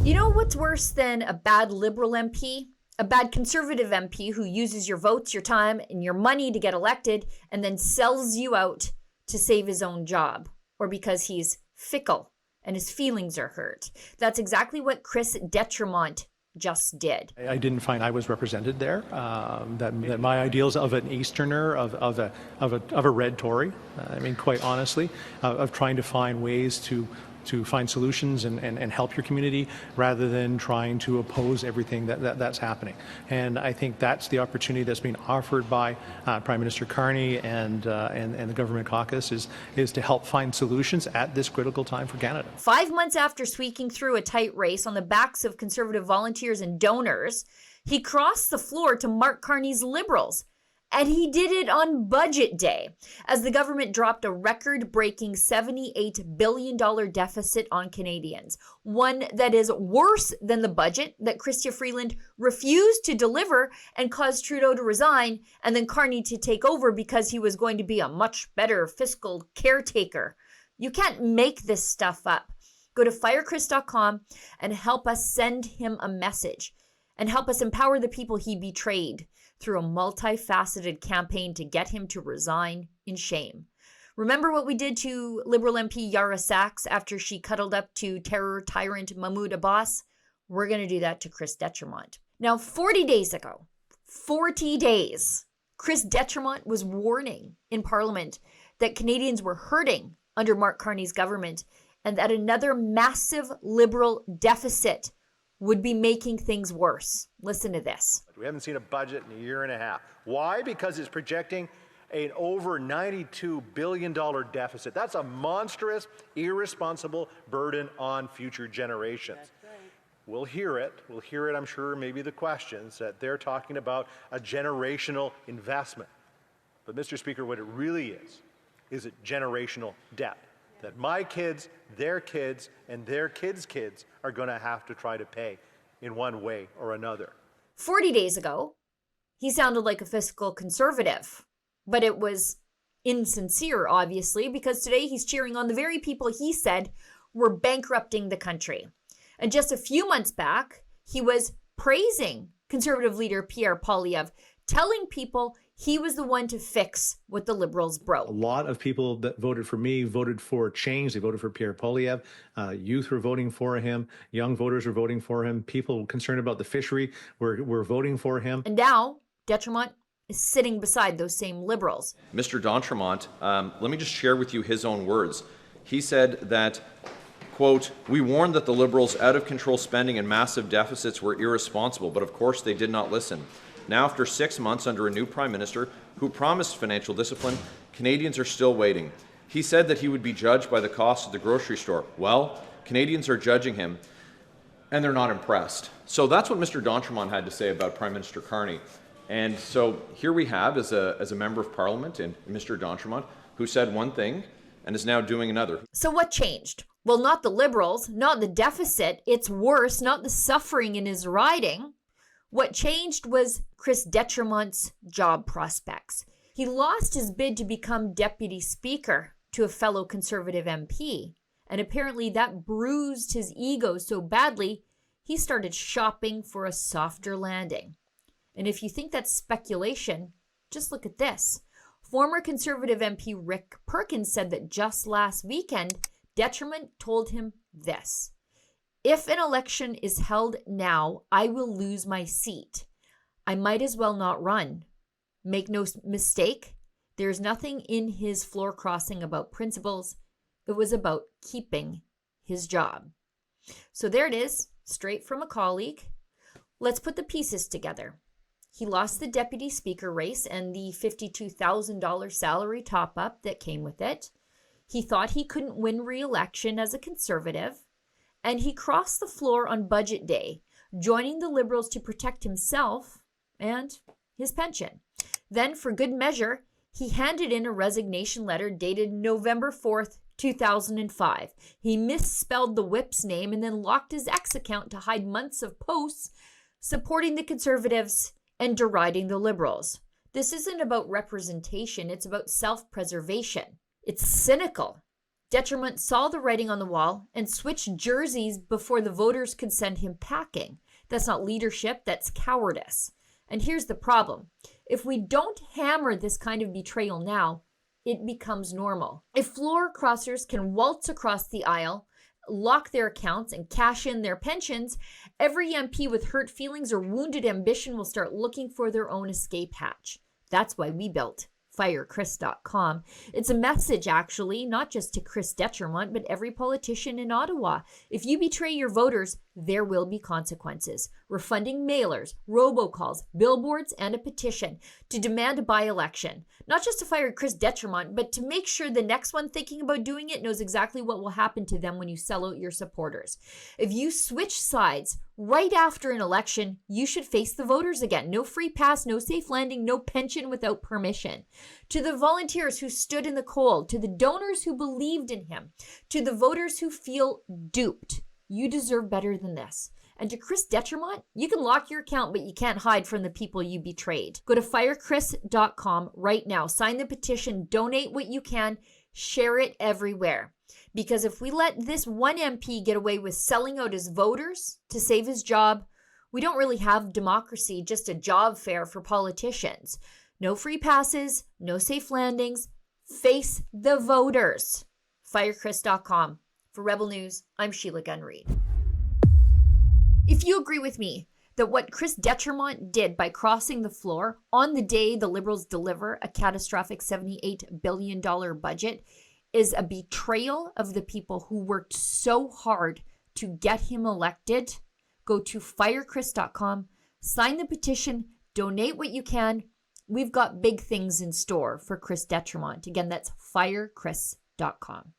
You know what's worse than a bad Liberal MP? A bad Conservative MP who uses your votes, your time, and your money to get elected and then sells you out to save his own job, or because he's fickle and his feelings are hurt. That's exactly what Chris Detremont just did. I didn't find I was represented there. That my ideals of an Easterner, of a red Tory, I mean, quite honestly, of trying to find ways to find solutions and help your community rather than trying to oppose everything that's happening. And I think that's the opportunity that's being offered by Prime Minister Carney and the government caucus is to help find solutions at this critical time for Canada. 5 months after squeaking through a tight race on the backs of Conservative volunteers and donors, he crossed the floor to Mark Carney's Liberals. And he did it on budget day, as the government dropped a record-breaking $78 billion deficit on Canadians, one that is worse than the budget that Chrystia Freeland refused to deliver and caused Trudeau to resign, and then Carney to take over because he was going to be a much better fiscal caretaker. You can't make this stuff up. Go to firechris.com and help us send him a message and help us empower the people he betrayed through a multifaceted campaign to get him to resign in shame. Remember what we did to Liberal MP Yara Sachs after she cuddled up to terror tyrant Mahmoud Abbas? We're going to do that to Chris Detremont. Now, 40 days ago, 40 days, Chris Detremont was warning in Parliament that Canadians were hurting under Mark Carney's government and that another massive Liberal deficit would be making things worse. Listen to this. We haven't seen a budget in a year and a half. Why? Because it's projecting an over $92 billion deficit. That's a monstrous, irresponsible burden on future generations. That's right. We'll hear it, I'm sure, maybe the questions that they're talking about a generational investment. But Mr. Speaker, what it really is it generational debt that my kids, their kids, and their kids' kids are going to have to try to pay in one way or another. 40 days ago, he sounded like a fiscal conservative, but it was insincere, obviously, because today he's cheering on the very people he said were bankrupting the country. And just a few months back, he was praising Conservative leader Pierre Poilievre, telling people he was the one to fix what the Liberals broke. A lot of people that voted for me voted for change. They voted for Pierre Poilievre. Youth were voting for him. Young voters were voting for him. People concerned about the fishery were voting for him. And now, Detremont is sitting beside those same Liberals. Mr. D'Entremont, let me just share with you his own words. He said that, quote, "We warned that the Liberals' out-of-control spending and massive deficits were irresponsible, but of course they did not listen. Now, after 6 months under a new Prime Minister who promised financial discipline, Canadians are still waiting. He said that he would be judged by the cost of the grocery store. Well, Canadians are judging him, and they're not impressed." So that's what Mr. D'Entremont had to say about Prime Minister Carney. And so here we have, as a member of Parliament, and Mr. D'Entremont, who said one thing and is now doing another. So what changed? Well, not the Liberals, not the deficit. It's worse, not the suffering in his riding. What changed was Chris Detremont's job prospects. He lost his bid to become Deputy Speaker to a fellow Conservative MP, and apparently that bruised his ego so badly, he started shopping for a softer landing. And if you think that's speculation, just look at this. Former Conservative MP Rick Perkins said that just last weekend, Detremont told him this: "If an election is held now, I will lose my seat. I might as well not run. Make no mistake, there's nothing in his floor crossing about principles. It was about keeping his job." So there it is, straight from a colleague. Let's put the pieces together. He lost the Deputy Speaker race and the $52,000 salary top-up that came with it. He thought he couldn't win re-election as a Conservative. And he crossed the floor on budget day, joining the Liberals to protect himself and his pension. Then, for good measure, he handed in a resignation letter dated November 4th, 2005. He misspelled the whip's name and then locked his X account to hide months of posts supporting the Conservatives and deriding the Liberals. This isn't about representation, it's about self-preservation. It's cynical. Detremont saw the writing on the wall and switched jerseys before the voters could send him packing. That's not leadership, that's cowardice. And here's the problem. If we don't hammer this kind of betrayal now, it becomes normal. If floor crossers can waltz across the aisle, lock their accounts, and cash in their pensions, every MP with hurt feelings or wounded ambition will start looking for their own escape hatch. That's why we built FireChris.com. It's a message, actually, not just to Chris Detremont, but every politician in Ottawa. If you betray your voters, there will be consequences. We're funding mailers, robocalls, billboards, and a petition to demand a by-election. Not just to fire Chris Detremont, but to make sure the next one thinking about doing it knows exactly what will happen to them when you sell out your supporters. If you switch sides right after an election, you should face the voters again. No free pass, no safe landing, no pension without permission. To the volunteers who stood in the cold, to the donors who believed in him, to the voters who feel duped, you deserve better than this. And to Chris Detremont, you can lock your account, but you can't hide from the people you betrayed. Go to FireChris.com right now. Sign the petition, donate what you can, share it everywhere. Because if we let this one MP get away with selling out his voters to save his job, we don't really have democracy, just a job fair for politicians. No free passes, no safe landings. Face the voters. FireChris.com. For Rebel News, I'm Sheila Gunn Reid. If you agree with me that what Chris Detremont did by crossing the floor on the day the Liberals deliver a catastrophic $78 billion budget is a betrayal of the people who worked so hard to get him elected, go to FireChris.com, sign the petition, donate what you can. We've got big things in store for Chris Detremont. Again, that's FireChris.com.